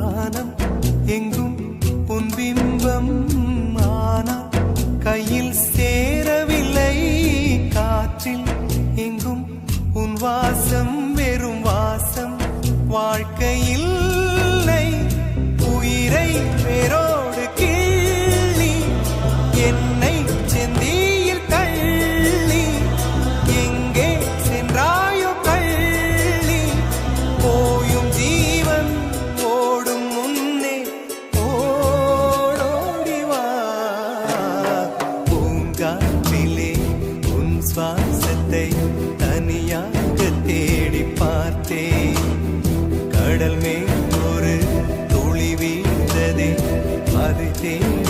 வானம் எங்கும் உன் பிம்பம் ஆனால் கையில் சேரவில்லை காற்றில் எங்கும் உன் வாசம் வெறும் வாசம் வாழ்க்கையில் உயிரை வேரோடு கிள்ளி என்னை செந்தியில் தள்ளி எங்கே சென்றாயோ கள்ளி போயும் ஜீவன் ஓடும் முன்னே ஓடோடிவா பூங்காற்றிலே உன் சுவாசத்தை தனியாக தேடி பார்த்தேன் கடல் மேல் ஒரு துளி வீழ்ந்ததே அது தேடி